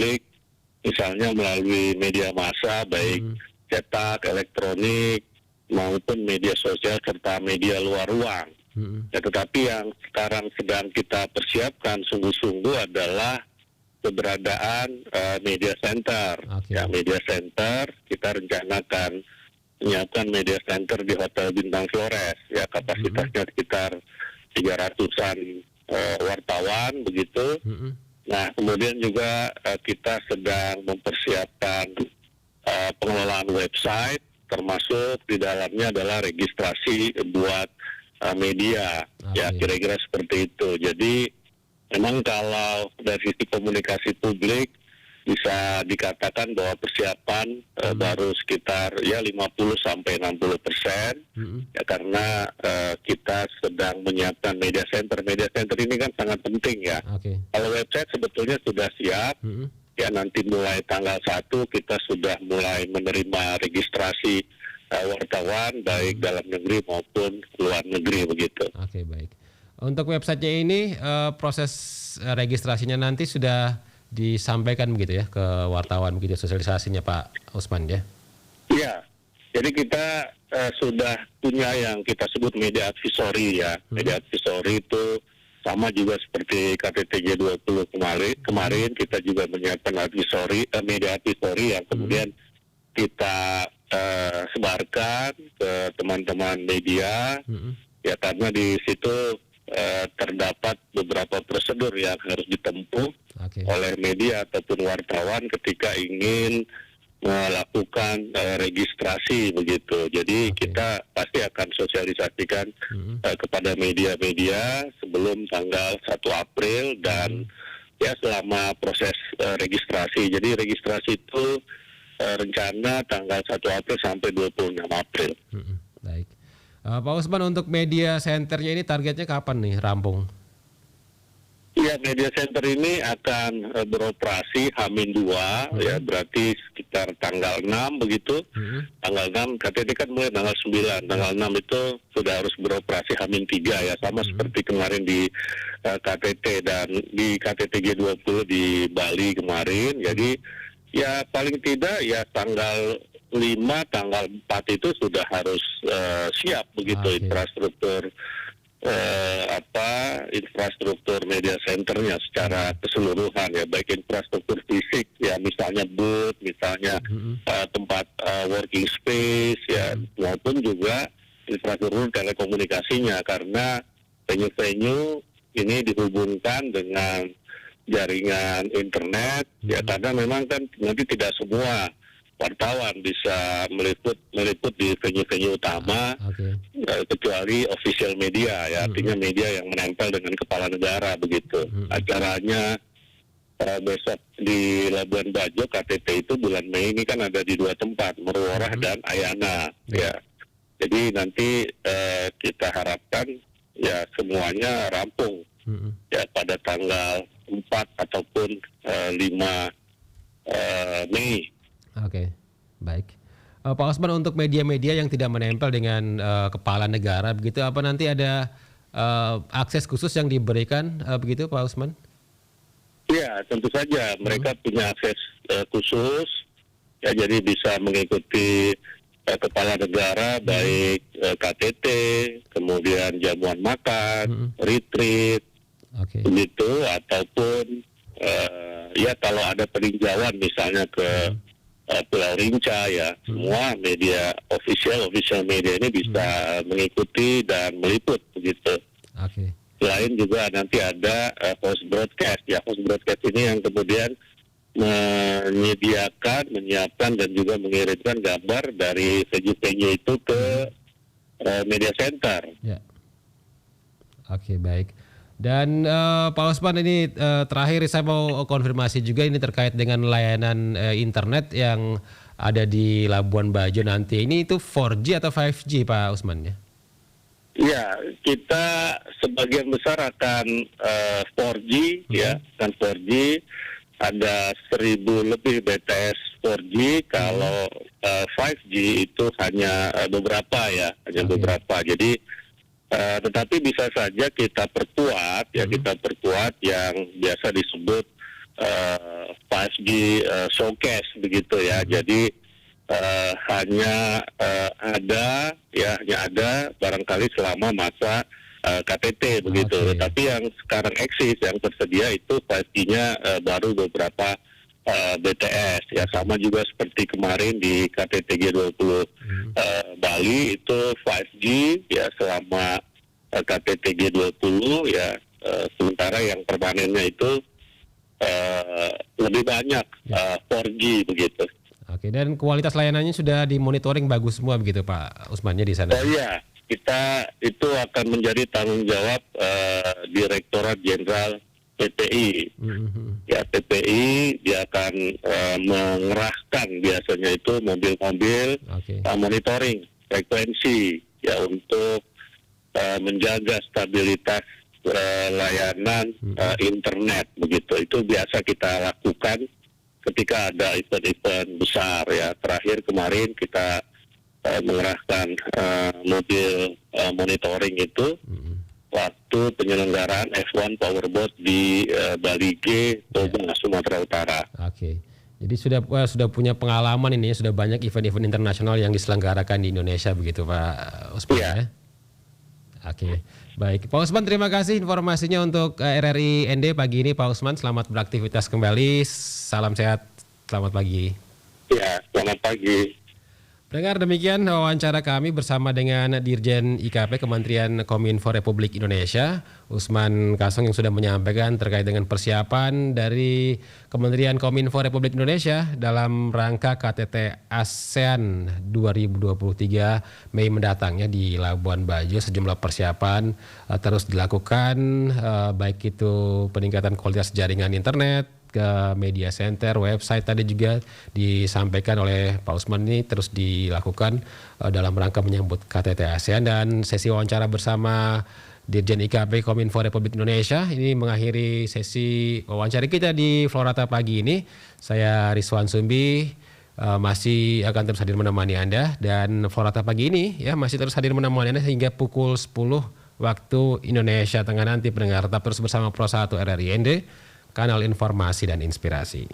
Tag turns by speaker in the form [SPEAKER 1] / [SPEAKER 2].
[SPEAKER 1] publik, misalnya melalui media massa, baik cetak, elektronik, maupun media sosial serta media luar ruang. Ya, tetapi yang sekarang sedang kita persiapkan sungguh-sungguh adalah keberadaan media center. Ya, media center kita rencanakan menyiapkan media center di Hotel Bintang Flores. Ya, kapasitasnya sekitar 300-an wartawan begitu. Nah, kemudian juga kita sedang mempersiapkan pengelolaan website, termasuk di dalamnya adalah registrasi buat media. Ya, kira-kira seperti itu. Jadi memang kalau dari sisi komunikasi publik bisa dikatakan bahwa persiapan baru sekitar ya 50-60%, ya, karena kita sedang menyiapkan media center. Media center ini kan sangat penting ya. Kalau website sebetulnya sudah siap, ya nanti mulai tanggal 1 kita sudah mulai menerima registrasi wartawan baik dalam negeri maupun luar negeri begitu.
[SPEAKER 2] Oke, baik. Untuk websitenya ini proses registrasinya nanti sudah disampaikan begitu ya ke wartawan begitu sosialisasinya Pak Usman ya?
[SPEAKER 1] Iya, jadi kita sudah punya yang kita sebut media advisory ya. Media advisory itu sama juga seperti KTT G20 kemarin kita juga menyiapkan media advisory yang kemudian kita sebarkan ke teman-teman media, ya karena di situ terdapat beberapa prosedur yang harus ditempuh oleh media ataupun wartawan ketika ingin melakukan registrasi begitu. Jadi kita pasti akan sosialisasikan kepada media-media sebelum tanggal 1 April dan ya selama proses registrasi. Jadi registrasi itu rencana tanggal 1 April sampai 26 April.
[SPEAKER 2] Baik. Pak Usman, untuk media centernya ini targetnya kapan nih rampung?
[SPEAKER 1] Ya, media center ini akan beroperasi H-2, ya berarti sekitar tanggal 6 begitu. Tanggal 6, KTT kan mulai tanggal 9. Tanggal 6 itu sudah harus beroperasi H-3 ya, sama seperti kemarin di KTT dan di KTT G20 di Bali kemarin. Jadi ya paling tidak ya tanggal 5, tanggal 4 itu sudah harus siap begitu infrastruktur infrastruktur media centernya secara keseluruhan ya, baik infrastruktur fisik ya misalnya booth, misalnya tempat working space ya, maupun juga infrastruktur telekomunikasinya karena venue-venue ini dihubungkan dengan jaringan internet ya, karena memang kan nanti tidak semua wartawan bisa meliput di venue-venue utama kecuali official media ya, artinya media yang menempel dengan kepala negara begitu. Acaranya besok di Labuan Bajo KTT itu bulan Mei ini kan ada di 2 tempat, Meruorah dan Ayana ya. Jadi nanti kita harapkan ya semuanya rampung ya pada tanggal 4 ataupun 5 Mei.
[SPEAKER 2] Oke, baik. Pak Usman, untuk media-media yang tidak menempel dengan kepala negara begitu, apa nanti ada akses khusus yang diberikan begitu Pak Usman?
[SPEAKER 1] Ya, tentu saja mereka punya akses khusus ya, jadi bisa mengikuti kepala negara baik KTT, kemudian jamuan makan, retreat, begitu, ataupun ya kalau ada peninjauan misalnya ke Pulau Rinca ya, semua media official media ini bisa mengikuti dan meliput begitu. Selain juga nanti ada host broadcast ya, host broadcast ini yang kemudian menyiapkan dan juga mengirimkan gambar dari venue itu ke media center.
[SPEAKER 2] Ya. Oke, baik. Dan Pak Usman, ini terakhir saya mau konfirmasi juga ini terkait dengan layanan internet yang ada di Labuan Bajo nanti. Ini itu 4G atau 5G Pak Usman ya?
[SPEAKER 1] Ya, kita sebagian besar akan 4G ya, kan 4G ada 1.000 lebih BTS 4G. Kalau 5G itu hanya beberapa ya, beberapa. Jadi tetapi bisa saja kita perkuat ya, kita perkuat yang biasa disebut 5G showcase begitu ya. Jadi hanya ada barangkali selama masa KTT begitu. Tapi yang sekarang eksis yang tersedia itu 5G-nya baru beberapa BTS ya, sama juga seperti kemarin di KTT G20 Bali itu 5G ya selama KTT G20 ya, sementara yang permanennya itu lebih banyak 4G begitu.
[SPEAKER 2] Oke, dan kualitas layanannya sudah dimonitoring bagus semua begitu Pak Usmannya di sana?
[SPEAKER 1] Iya, kita itu akan menjadi tanggung jawab Direktorat Jenderal PPI. Ya, PPI dia akan mengerahkan biasanya itu mobil-mobil monitoring frekuensi ya untuk menjaga stabilitas layanan internet begitu. Itu biasa kita lakukan ketika ada event-event besar ya. Terakhir kemarin kita mengerahkan mobil monitoring itu waktu penyelenggaraan F1 Powerboat di Bali G, Toba, Sumatera Utara.
[SPEAKER 2] Oke. Jadi sudah punya pengalaman ini, sudah banyak event-event internasional yang diselenggarakan di Indonesia begitu Pak Usman ya. Oke. Baik, Pak Usman terima kasih informasinya untuk RRI ND pagi ini Pak Usman. Selamat beraktivitas kembali. Salam sehat. Selamat pagi.
[SPEAKER 1] Ya, selamat pagi.
[SPEAKER 2] Dengar demikian wawancara kami bersama dengan Dirjen IKP Kementerian Kominfo Republik Indonesia, Usman Kasong, yang sudah menyampaikan terkait dengan persiapan dari Kementerian Kominfo Republik Indonesia dalam rangka KTT ASEAN 2023 Mei mendatangnya di Labuan Bajo. Sejumlah persiapan terus dilakukan, baik itu peningkatan kualitas jaringan internet, ke media center, website tadi juga disampaikan oleh Pak Usman, ini terus dilakukan dalam rangka menyambut KTT ASEAN. Dan sesi wawancara bersama Dirjen IKP Kominfo Republik Indonesia ini mengakhiri sesi wawancara kita di Florata pagi ini. Saya Rizwan Sumbi masih akan terus hadir menemani Anda, dan Florata pagi ini ya masih terus hadir menemani Anda hingga pukul 10 waktu Indonesia Tengah nanti. Pendengar tetap terus bersama Pro 1 RRI ND, kanal informasi dan inspirasi.